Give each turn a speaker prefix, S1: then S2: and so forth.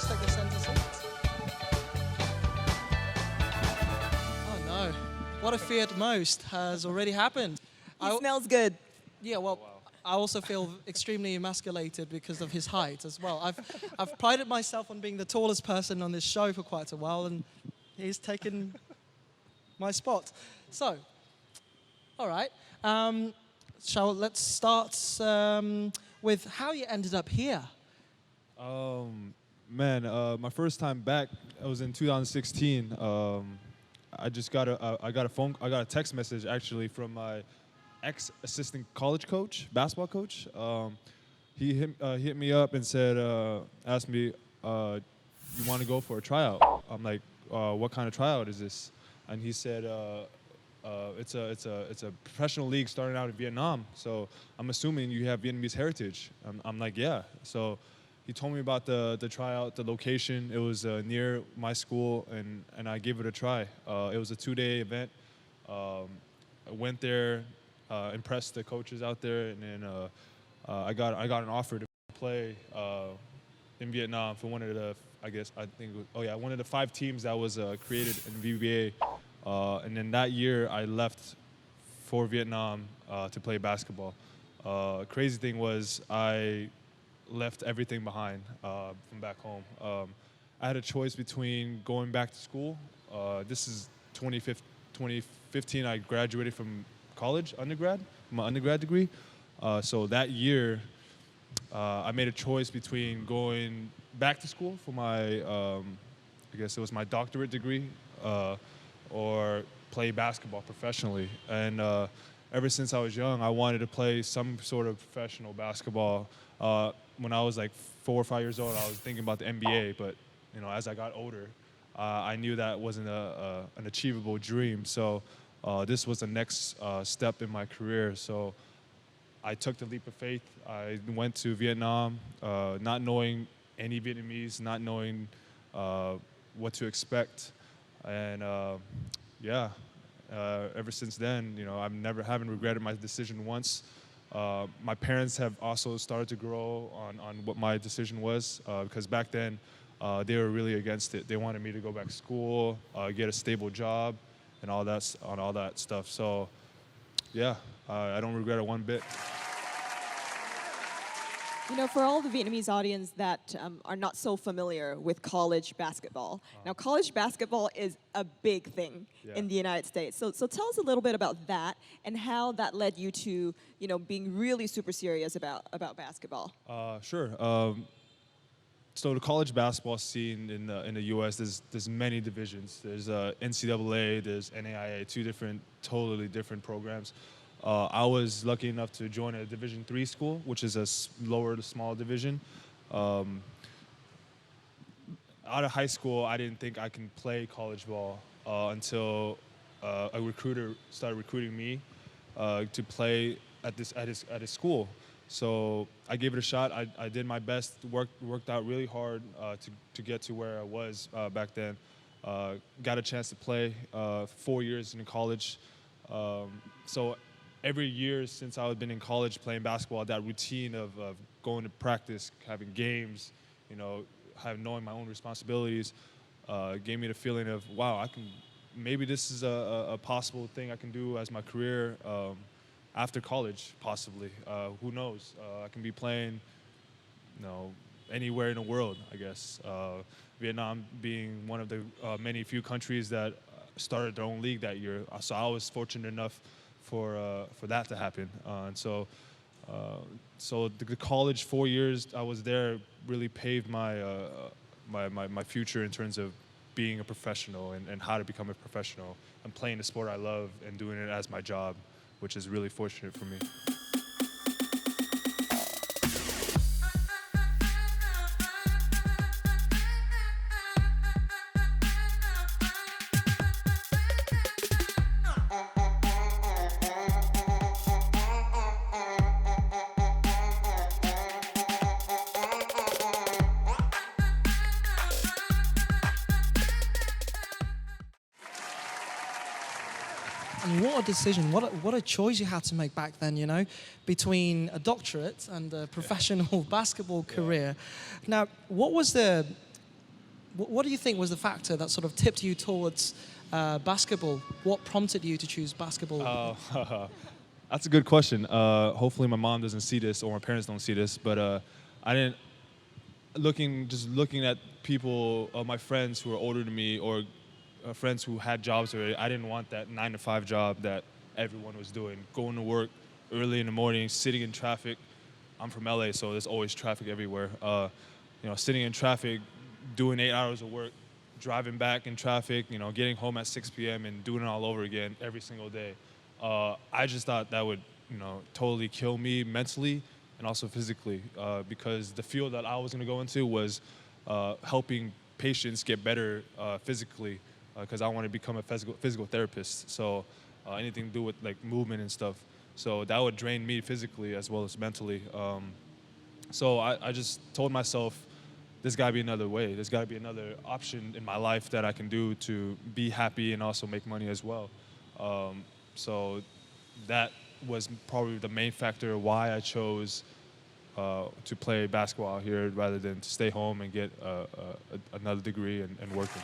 S1: take the center seat. Oh no. What I feared most has already happened.
S2: He smells good.
S1: Yeah, well, I also feel extremely emasculated because of his height as well. I've prided myself on being the tallest person on this show for quite a while, and he's taken my spot. So, all right. Let's start with how you ended up here.
S3: My first time back, it was in 2016. I got a text message actually from my ex-assistant college coach, basketball coach. He hit me up and said, asked me, you want to go for a tryout? I'm like, what kind of tryout is this? And he said, it's a professional league starting out in Vietnam. So I'm assuming you have Vietnamese heritage. I'm like, yeah. So he told me about the tryout, the location. It was near my school, and I gave it a try. It was a 2-day event. I went there, impressed the coaches out there, and then I got an offer to play in Vietnam for one of the one of the 5 teams that was created in VBA. And then that year I left for Vietnam to play basketball. Crazy thing was I left everything behind from back home. I had a choice between going back to school. This is 2015. I graduated from college, my undergrad degree. So that year, I made a choice between going back to school for my, I guess it was my doctorate degree, or play basketball professionally. And ever since I was young, I wanted to play some sort of professional basketball. When I was like 4 or 5 years old, I was thinking about the NBA, but as I got older, I knew that wasn't an achievable dream. So this was the next step in my career. So I took the leap of faith. I went to Vietnam, not knowing any Vietnamese, not knowing what to expect. And ever since then, I haven't regretted my decision once. My parents have also started to grow on what my decision was, because back then they were really against it. They wanted me to go back to school, get a stable job, and all that stuff. So, yeah, I don't regret it one bit.
S2: For all the Vietnamese audience that are not so familiar with college basketball, now college basketball is a big thing in the United States. So tell us a little bit about that and how that led you to, being really super serious about basketball.
S3: Sure. So the college basketball scene in the U.S. there's many divisions. There's NCAA, there's NAIA, 2 totally different programs. I was lucky enough to join a Division III school, which is a lower to small division. Out of high school, I didn't think I can play college ball until a recruiter started recruiting me to play at his school. So I gave it a shot. I did my best, worked out really hard to get to where I was back then. Got a chance to play 4 years in college. So every year since I've been in college playing basketball, that routine of going to practice, having games, knowing my own responsibilities, gave me the feeling of, wow, maybe this is a possible thing I can do as my career after college, possibly. Who knows? I can be playing, anywhere in the world, I guess. Vietnam being one of the many few countries that started their own league that year. So I was fortunate enough for that to happen. And so the college 4 years I was there really paved my future in terms of being a professional and how to become a professional and playing the sport I love and doing it as my job, which is really fortunate for me.
S1: And what a decision, what a choice you had to make back then, between a doctorate and a professional basketball career. Now, what was the what do you think was the factor that sort of tipped you towards basketball? What prompted you to choose basketball?
S3: That's a good question. Hopefully my mom doesn't see this or my parents don't see this, but I didn't, looking at people, my friends who are older than me or friends who had jobs already, I didn't want that 9-to-5 job that everyone was doing. Going to work early in the morning, sitting in traffic. I'm from LA, so there's always traffic everywhere. Sitting in traffic, doing 8 hours of work, driving back in traffic, getting home at 6 p.m. and doing it all over again every single day. I just thought that would, totally kill me mentally and also physically, because the field that I was going to go into was helping patients get better physically, because I want to become a physical therapist. So anything to do with like movement and stuff. So that would drain me physically as well as mentally. So I just told myself, there's got to be another way. There's got to be another option in my life that I can do to be happy and also make money as well. So that was probably the main factor why I chose to play basketball out here rather than to stay home and get another degree and working.